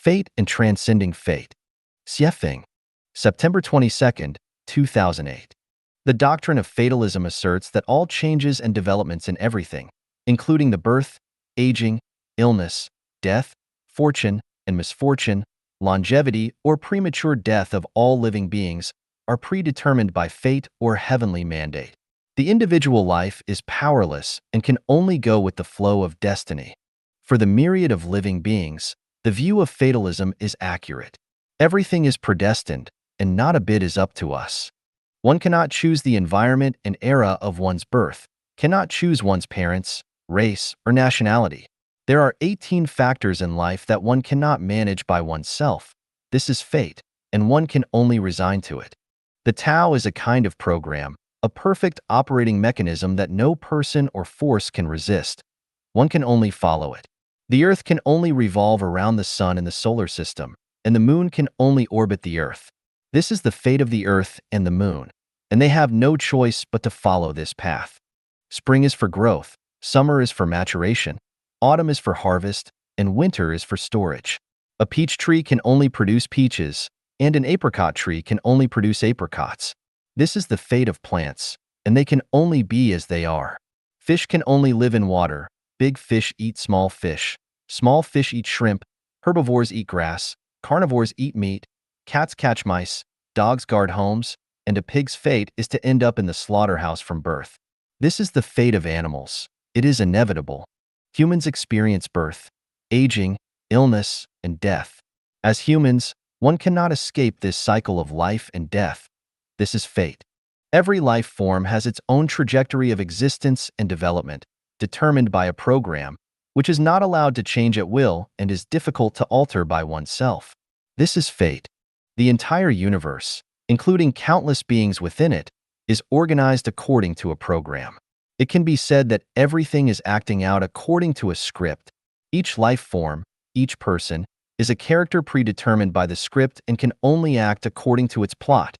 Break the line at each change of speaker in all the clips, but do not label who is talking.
Fate and Transcending Fate. Xiefeng, September 22, 2008. The doctrine of fatalism asserts that all changes and developments in everything, including the birth, aging, illness, death, fortune and misfortune, longevity or premature death of all living beings, are predetermined by fate or heavenly mandate. The individual life is powerless and can only go with the flow of destiny. For the myriad of living beings, the view of fatalism is accurate. Everything is predestined, and not a bit is up to us. One cannot choose the environment and era of one's birth, cannot choose one's parents, race, or nationality. There are 18 factors in life that one cannot manage by oneself. This is fate, and one can only resign to it. The Tao is a kind of program, a perfect operating mechanism that no person or force can resist. One can only follow it. The Earth can only revolve around the Sun in the solar system, and the Moon can only orbit the Earth. This is the fate of the Earth and the Moon, and they have no choice but to follow this path. Spring is for growth, summer is for maturation, autumn is for harvest, and winter is for storage. A peach tree can only produce peaches, and an apricot tree can only produce apricots. This is the fate of plants, and they can only be as they are. Fish can only live in water, big fish eat small fish eat shrimp, herbivores eat grass, carnivores eat meat, cats catch mice, dogs guard homes, and a pig's fate is to end up in the slaughterhouse from birth. This is the fate of animals. It is inevitable. Humans experience birth, aging, illness, and death. As humans, one cannot escape this cycle of life and death. This is fate. Every life form has its own trajectory of existence and development, determined by a program, which is not allowed to change at will and is difficult to alter by oneself. This is fate. The entire universe, including countless beings within it, is organized according to a program. It can be said that everything is acting out according to a script. Each life form, each person, is a character predetermined by the script and can only act according to its plot.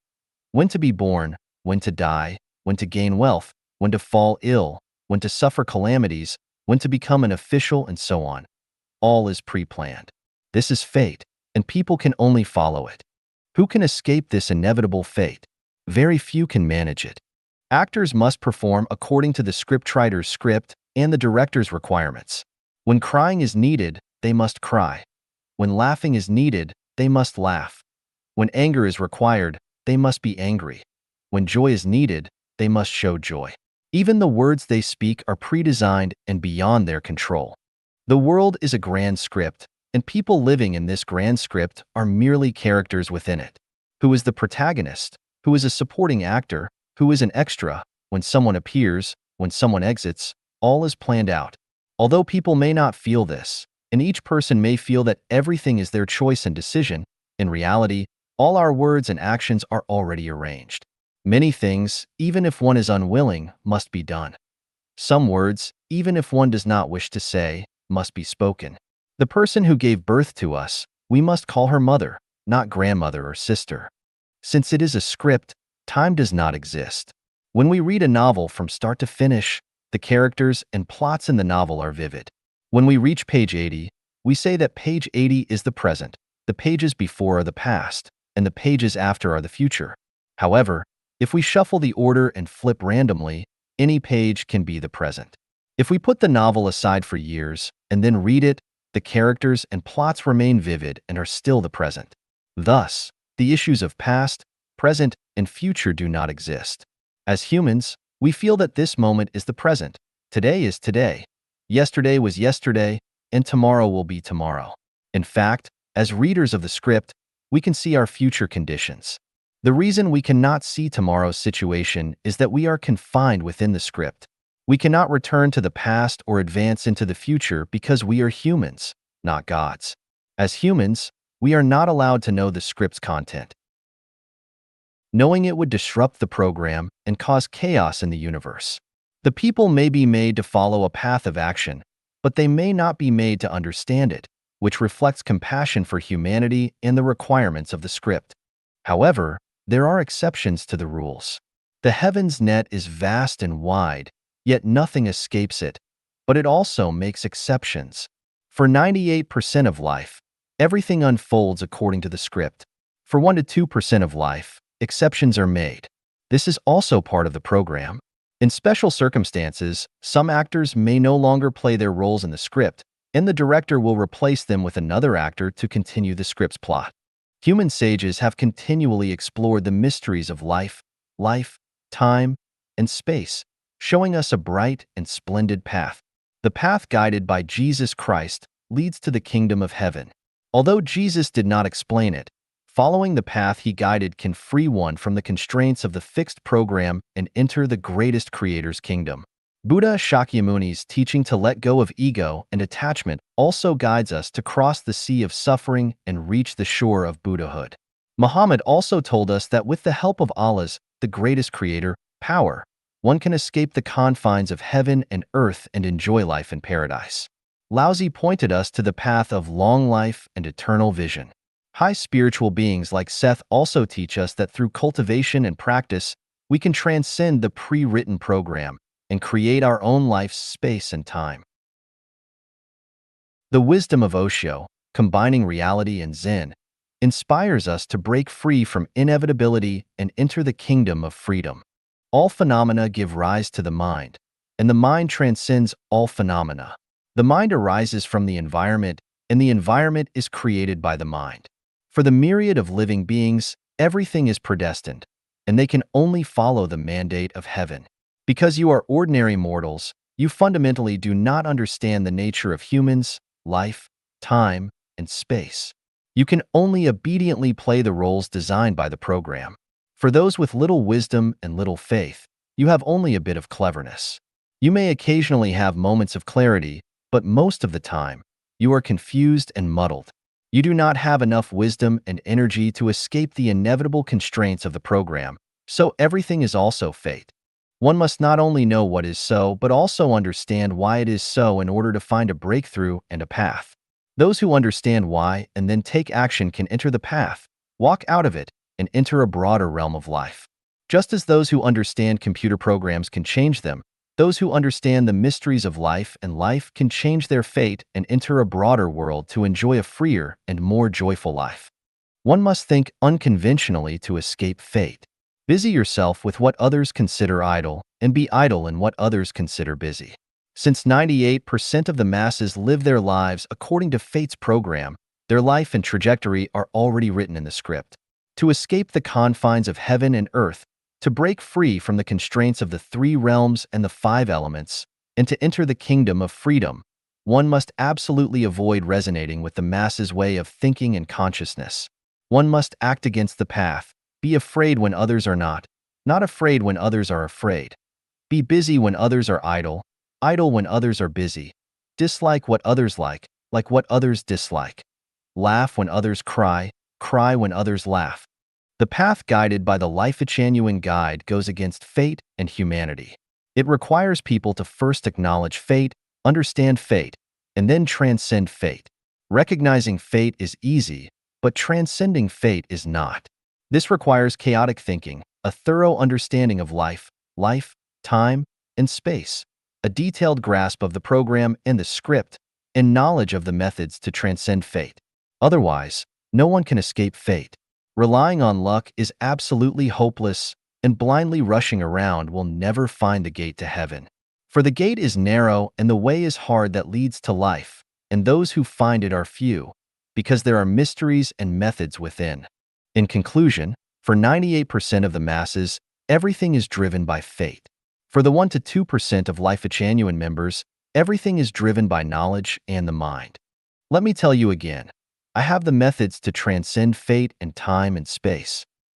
When to be born, when to die, when to gain wealth, when to fall ill, when to suffer calamities, when to become an official, and so on. All is pre-planned. This is fate, and people can only follow it. Who can escape this inevitable fate? Very few can manage it. Actors must perform according to the scriptwriter's script and the director's requirements. When crying is needed, they must cry. When laughing is needed, they must laugh. When anger is required, they must be angry. When joy is needed, they must show joy. Even the words they speak are pre-designed and beyond their control. The world is a grand script, and people living in this grand script are merely characters within it. Who is the protagonist? Who is a supporting actor? Who is an extra? When someone appears, when someone exits, all is planned out. Although people may not feel this, and each person may feel that everything is their choice and decision, in reality, all our words and actions are already arranged. Many things, even if one is unwilling, must be done. Some words, even if one does not wish to say, must be spoken. The person who gave birth to us, we must call her mother, not grandmother or sister. Since it is a script, time does not exist. When we read a novel from start to finish, the characters and plots in the novel are vivid. When we reach page 80, we say that page 80 is the present, the pages before are the past, and the pages after are the future. However, if we shuffle the order and flip randomly, any page can be the present. If we put the novel aside for years and then read it, the characters and plots remain vivid and are still the present. Thus, the issues of past, present, and future do not exist. As humans, we feel that this moment is the present, today is today, yesterday was yesterday, and tomorrow will be tomorrow. In fact, as readers of the script, we can see our future conditions. The reason we cannot see tomorrow's situation is that we are confined within the script. We cannot return to the past or advance into the future because we are humans, not gods. As humans, we are not allowed to know the script's content. Knowing it would disrupt the program and cause chaos in the universe. The people may be made to follow a path of action, but they may not be made to understand it, which reflects compassion for humanity and the requirements of the script. However, there are exceptions to the rules. The heaven's net is vast and wide, yet nothing escapes it, but it also makes exceptions. For 98% of life, everything unfolds according to the script. For 1 to 2% of life, exceptions are made. This is also part of the program. In special circumstances, some actors may no longer play their roles in the script, and the director will replace them with another actor to continue the script's plot. Human sages have continually explored the mysteries of life, time, and space, showing us a bright and splendid path. The path guided by Jesus Christ leads to the kingdom of heaven. Although Jesus did not explain it, following the path he guided can free one from the constraints of the fixed program and enter the greatest creator's kingdom. Buddha Shakyamuni's teaching to let go of ego and attachment also guides us to cross the sea of suffering and reach the shore of Buddhahood. Muhammad also told us that with the help of Allah's, the greatest creator, power, one can escape the confines of heaven and earth and enjoy life in paradise. Laozi pointed us to the path of long life and eternal vision. High spiritual beings like Seth also teach us that through cultivation and practice, we can transcend the pre-written program and create our own life's space and time. The wisdom of Osho, combining reality and Zen, inspires us to break free from inevitability and enter the kingdom of freedom. All phenomena give rise to the mind, and the mind transcends all phenomena. The mind arises from the environment, and the environment is created by the mind. For the myriad of living beings, everything is predestined, and they can only follow the mandate of heaven. Because you are ordinary mortals, you fundamentally do not understand the nature of humans, life, time, and space. You can only obediently play the roles designed by the program. For those with little wisdom and little faith, you have only a bit of cleverness. You may occasionally have moments of clarity, but most of the time, you are confused and muddled. You do not have enough wisdom and energy to escape the inevitable constraints of the program, so everything is also fate. One must not only know what is so, but also understand why it is so in order to find a breakthrough and a path. Those who understand why and then take action can enter the path, walk out of it, and enter a broader realm of life. Just as those who understand computer programs can change them, those who understand the mysteries of life and life can change their fate and enter a broader world to enjoy a freer and more joyful life. One must think unconventionally to escape fate. Busy yourself with what others consider idle, and be idle in what others consider busy. Since 98% of the masses live their lives according to fate's program, their life and trajectory are already written in the script. To escape the confines of heaven and earth, to break free from the constraints of the 3 realms and the 5 elements, and to enter the kingdom of freedom, one must absolutely avoid resonating with the masses' way of thinking and consciousness. One must act against the path. Be afraid when others are not afraid when others are afraid. Be busy when others are idle when others are busy. Dislike what others like what others dislike. Laugh when others cry when others laugh. The path guided by the Life-Genuine Guide goes against fate and humanity. It requires people to first acknowledge fate, understand fate, and then transcend fate. Recognizing fate is easy, but transcending fate is not. This requires chaotic thinking, a thorough understanding of life, time, and space, a detailed grasp of the program and the script, and knowledge of the methods to transcend fate. Otherwise, no one can escape fate. Relying on luck is absolutely hopeless, and blindly rushing around will never find the gate to heaven. For the gate is narrow and the way is hard that leads to life, and those who find it are few, because there are mysteries and methods within. In conclusion, for 98% of the masses, everything is driven by fate. For the 1 to 2% of Life-Genuine members, everything is driven by knowledge and the mind. Let me tell you again, I have the methods to transcend fate and time and space.